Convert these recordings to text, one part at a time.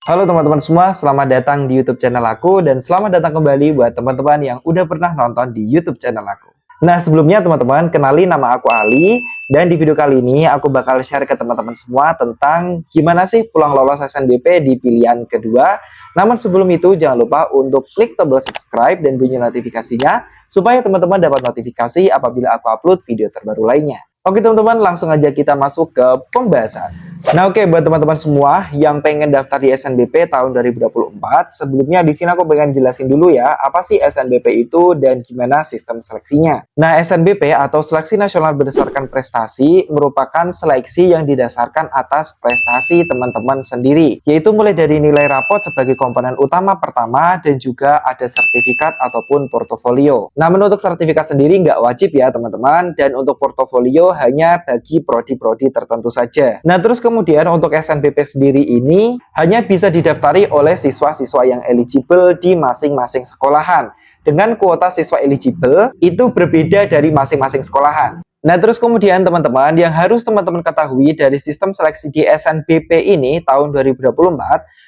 Halo teman-teman semua, selamat datang di YouTube channel aku dan selamat datang kembali buat teman-teman yang udah pernah nonton di YouTube channel aku. Nah, sebelumnya teman-teman, kenali nama aku Ali dan di video kali ini aku bakal share ke teman-teman semua tentang gimana sih peluang lolos SNBP di pilihan kedua. Namun sebelum itu jangan lupa untuk klik tombol subscribe dan bunyi notifikasinya supaya teman-teman dapat notifikasi apabila aku upload video terbaru lainnya. Oke teman-teman, langsung aja kita masuk ke pembahasan. Nah oke, buat teman-teman semua yang pengen daftar di SNBP tahun 2024, sebelumnya di sini aku pengen jelasin dulu ya, apa sih SNBP itu dan gimana sistem seleksinya. Nah SNBP atau Seleksi Nasional Berdasarkan Prestasi merupakan seleksi yang didasarkan atas prestasi teman-teman sendiri, yaitu mulai dari nilai rapot sebagai komponen utama pertama dan juga ada sertifikat ataupun portofolio. Namun untuk sertifikat sendiri nggak wajib ya teman-teman, dan untuk portofolio hanya bagi prodi-prodi tertentu saja. Nah terus kemudian untuk SNBP sendiri ini hanya bisa didaftari oleh siswa-siswa yang eligible di masing-masing sekolahan. Dengan kuota siswa eligible itu berbeda dari masing-masing sekolahan. Nah terus kemudian teman-teman yang harus teman-teman ketahui dari sistem seleksi di SNBP ini tahun 2024,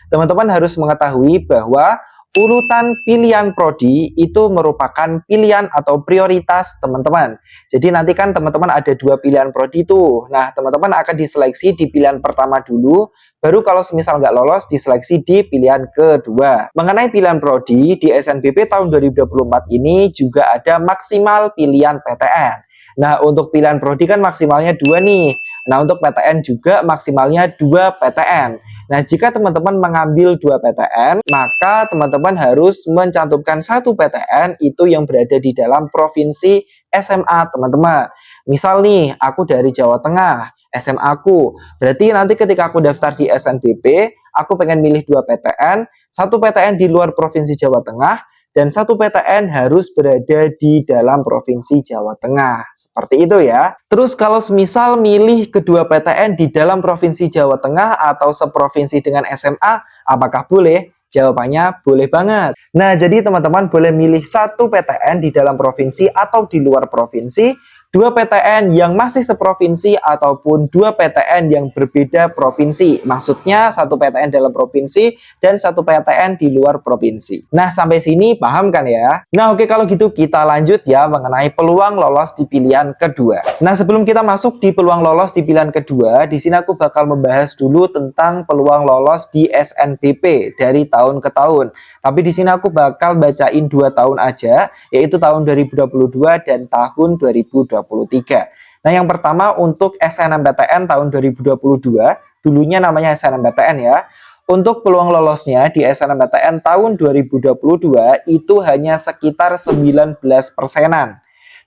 teman-teman harus mengetahui bahwa urutan pilihan prodi itu merupakan pilihan atau prioritas teman-teman. Jadi nanti kan teman-teman ada dua pilihan prodi itu. Nah, teman-teman akan diseleksi di pilihan pertama dulu, baru kalau semisal nggak lolos diseleksi di pilihan kedua. Mengenai pilihan prodi di SNBP tahun 2024 ini juga ada maksimal pilihan PTN. Nah, untuk pilihan prodi kan maksimalnya 2 nih. Nah, untuk PTN juga maksimalnya 2 PTN. Nah, jika teman-teman mengambil 2 PTN, maka teman-teman harus mencantumkan 1 PTN itu yang berada di dalam provinsi SMA teman-teman. Misal nih, aku dari Jawa Tengah, SMA aku. Berarti nanti ketika aku daftar di SNBP, aku pengen milih 2 PTN, 1 PTN di luar provinsi Jawa Tengah, dan 1 PTN harus berada di dalam provinsi Jawa Tengah. Seperti itu ya. Terus kalau semisal milih kedua PTN di dalam provinsi Jawa Tengah atau seprovinsi dengan SMA, apakah boleh? Jawabannya boleh banget. Nah, jadi teman-teman boleh milih 1 PTN di dalam provinsi atau di luar provinsi, 2 PTN yang masih seprovinsi ataupun 2 PTN yang berbeda provinsi. Maksudnya 1 PTN dalam provinsi dan 1 PTN di luar provinsi. Nah, sampai sini paham kan ya? Nah, oke kalau gitu kita lanjut ya mengenai peluang lolos di pilihan kedua. Nah, sebelum kita masuk di peluang lolos di pilihan kedua, di sini aku bakal membahas dulu tentang peluang lolos di SNBP dari tahun ke tahun. Tapi di sini aku bakal bacain 2 tahun aja, yaitu tahun 2022 dan tahun 2023. Nah, yang pertama untuk SNMPTN tahun 2022, dulunya namanya SNMPTN ya. Untuk peluang lolosnya di SNMPTN tahun 2022 itu hanya sekitar 19%.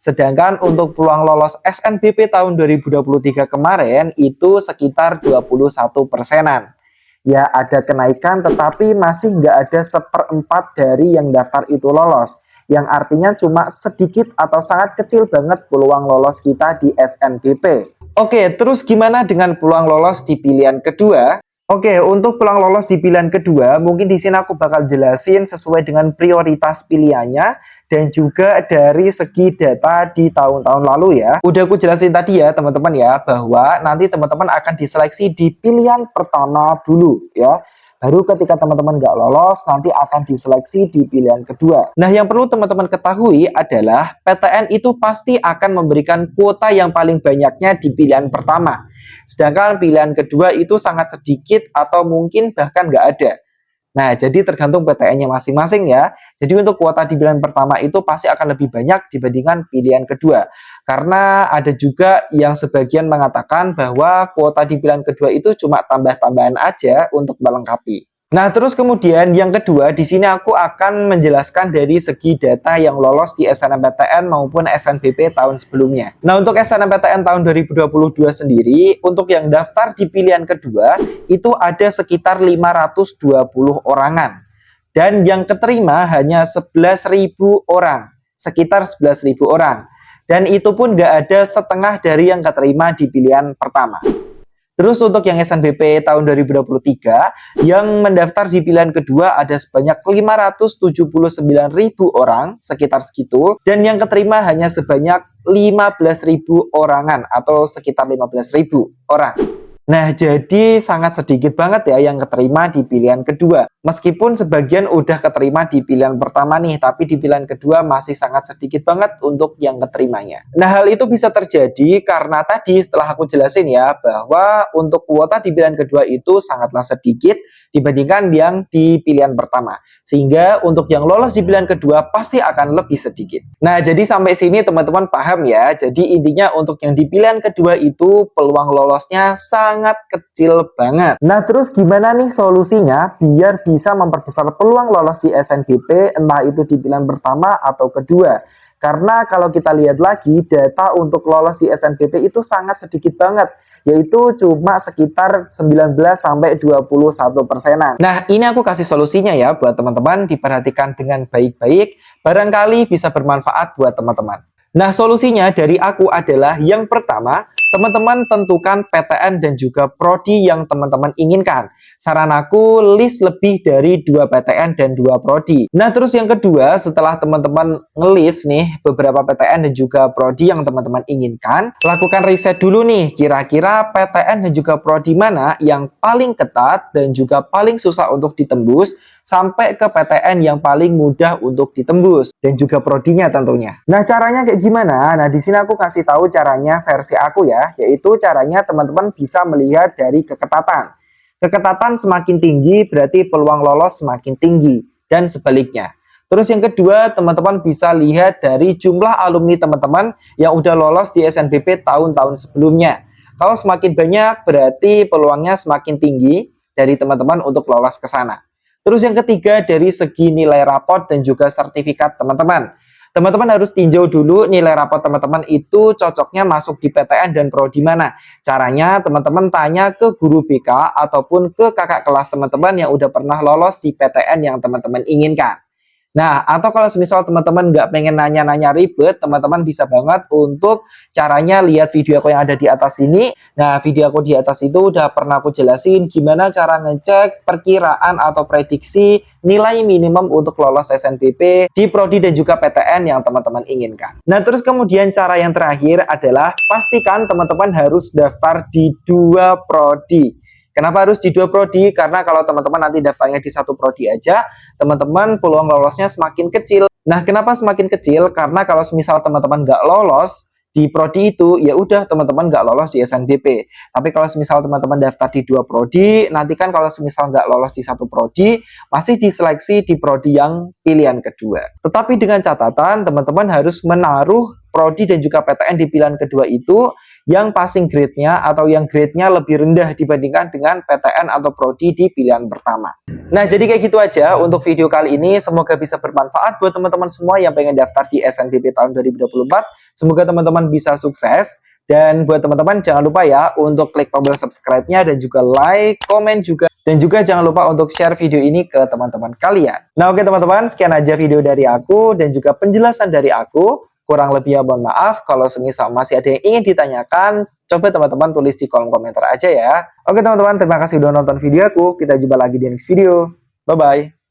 Sedangkan untuk peluang lolos SNBP tahun 2023 kemarin itu sekitar 21%. Ya ada kenaikan tetapi masih nggak ada 1/4 dari yang daftar itu lolos. Yang artinya cuma sedikit atau sangat kecil banget peluang lolos kita di SNBP. Oke, terus gimana dengan peluang lolos di pilihan kedua? Oke, untuk peluang lolos di pilihan kedua, mungkin di sini aku bakal jelasin sesuai dengan prioritas pilihannya dan juga dari segi data di tahun-tahun lalu ya. Udah aku jelasin tadi ya teman-teman ya, bahwa nanti teman-teman akan diseleksi di pilihan pertama dulu ya. Baru ketika teman-teman nggak lolos, nanti akan diseleksi di pilihan kedua. Nah, yang perlu teman-teman ketahui adalah PTN itu pasti akan memberikan kuota yang paling banyaknya di pilihan pertama. Sedangkan pilihan kedua itu sangat sedikit atau mungkin bahkan nggak ada. Nah, jadi tergantung PTN-nya masing-masing ya. Jadi untuk kuota di pilihan pertama itu pasti akan lebih banyak dibandingkan pilihan kedua. Karena ada juga yang sebagian mengatakan bahwa kuota di pilihan kedua itu cuma tambah-tambahan aja untuk melengkapi. Nah, terus kemudian yang kedua, di sini aku akan menjelaskan dari segi data yang lolos di SNMPTN maupun SNBP tahun sebelumnya. Nah, untuk SNMPTN tahun 2022 sendiri, untuk yang daftar di pilihan kedua, itu ada sekitar 520 orangan. Dan yang keterima hanya 11.000 orang, sekitar 11.000 orang. Dan itu pun nggak ada setengah dari yang keterima di pilihan pertama. Terus untuk yang SNBP tahun 2023, yang mendaftar di pilihan kedua ada sebanyak 579.000 orang, sekitar segitu. Dan yang keterima hanya sebanyak 15.000 orangan atau sekitar 15.000 orang. Nah, jadi sangat sedikit banget ya yang keterima di pilihan kedua. Meskipun sebagian udah keterima di pilihan pertama nih, tapi di pilihan kedua masih sangat sedikit banget untuk yang keterimanya. Nah, hal itu bisa terjadi karena tadi setelah aku jelasin ya, bahwa untuk kuota di pilihan kedua itu sangatlah sedikit dibandingkan yang di pilihan pertama. Sehingga untuk yang lolos di pilihan kedua pasti akan lebih sedikit. Nah, jadi sampai sini teman-teman paham ya. Jadi intinya untuk yang di pilihan kedua itu peluang lolosnya sangat kecil banget. Nah, terus gimana nih solusinya biar bisa memperbesar peluang lolos di SNBP, entah itu di pilihan pertama atau kedua? Karena kalau kita lihat lagi, data untuk lolos di SNBP itu sangat sedikit banget, yaitu cuma sekitar 19-21%. Nah, ini aku kasih solusinya ya buat teman-teman, diperhatikan dengan baik-baik, barangkali bisa bermanfaat buat teman-teman. Nah, solusinya dari aku adalah yang pertama, teman-teman tentukan PTN dan juga prodi yang teman-teman inginkan. Saran aku, list lebih dari 2 PTN dan 2 prodi. Nah, terus yang kedua, setelah teman-teman ngelis nih beberapa PTN dan juga prodi yang teman-teman inginkan, lakukan riset dulu nih, kira-kira PTN dan juga prodi mana yang paling ketat dan juga paling susah untuk ditembus, sampai ke PTN yang paling mudah untuk ditembus dan juga prodinya tentunya. Nah, caranya kayak gimana? Nah, di sini aku kasih tahu caranya versi aku ya, yaitu caranya teman-teman bisa melihat dari keketatan. Keketatan semakin tinggi berarti peluang lolos semakin tinggi dan sebaliknya. Terus yang kedua, teman-teman bisa lihat dari jumlah alumni teman-teman yang udah lolos di SNBP tahun-tahun sebelumnya. Kalau semakin banyak berarti peluangnya semakin tinggi dari teman-teman untuk lolos ke sana. Terus yang ketiga dari segi nilai rapot dan juga sertifikat teman-teman. Teman-teman harus tinjau dulu nilai rapot teman-teman itu cocoknya masuk di PTN dan prodi mana. Caranya teman-teman tanya ke guru BK ataupun ke kakak kelas teman-teman yang udah pernah lolos di PTN yang teman-teman inginkan. Nah, atau kalau semisal teman-teman nggak pengen nanya-nanya ribet, teman-teman bisa banget untuk caranya lihat video aku yang ada di atas ini. Nah, video aku di atas itu udah pernah aku jelasin gimana cara ngecek perkiraan atau prediksi nilai minimum untuk lolos SNBP di prodi dan juga PTN yang teman-teman inginkan. Nah, terus kemudian cara yang terakhir adalah pastikan teman-teman harus daftar di 2 prodi. Kenapa harus di 2 prodi? Karena kalau teman-teman nanti daftarnya di 1 prodi aja, teman-teman peluang lolosnya semakin kecil. Nah, kenapa semakin kecil? Karena kalau misal teman-teman nggak lolos di prodi itu, ya udah teman-teman nggak lolos di SNBP. Tapi kalau misal teman-teman daftar di 2 prodi, nanti kan kalau misal nggak lolos di 1 prodi, masih diseleksi di prodi yang pilihan kedua. Tetapi dengan catatan, teman-teman harus menaruh prodi dan juga PTN di pilihan kedua itu yang passing grade-nya atau yang grade-nya lebih rendah dibandingkan dengan PTN atau prodi di pilihan pertama. Nah, jadi kayak gitu aja untuk video kali ini. Semoga bisa bermanfaat buat teman-teman semua yang pengen daftar di SNBP tahun 2024. Semoga teman-teman bisa sukses. Dan buat teman-teman jangan lupa ya untuk klik tombol subscribe-nya dan juga like, komen juga. Dan juga jangan lupa untuk share video ini ke teman-teman kalian. Nah, oke teman-teman, sekian aja video dari aku dan juga penjelasan dari aku. Kurang lebihnya mohon maaf, kalau semisal masih ada yang ingin ditanyakan, coba teman-teman tulis di kolom komentar aja ya. Oke teman-teman, terima kasih sudah nonton video aku. Kita jumpa lagi di next video. Bye-bye.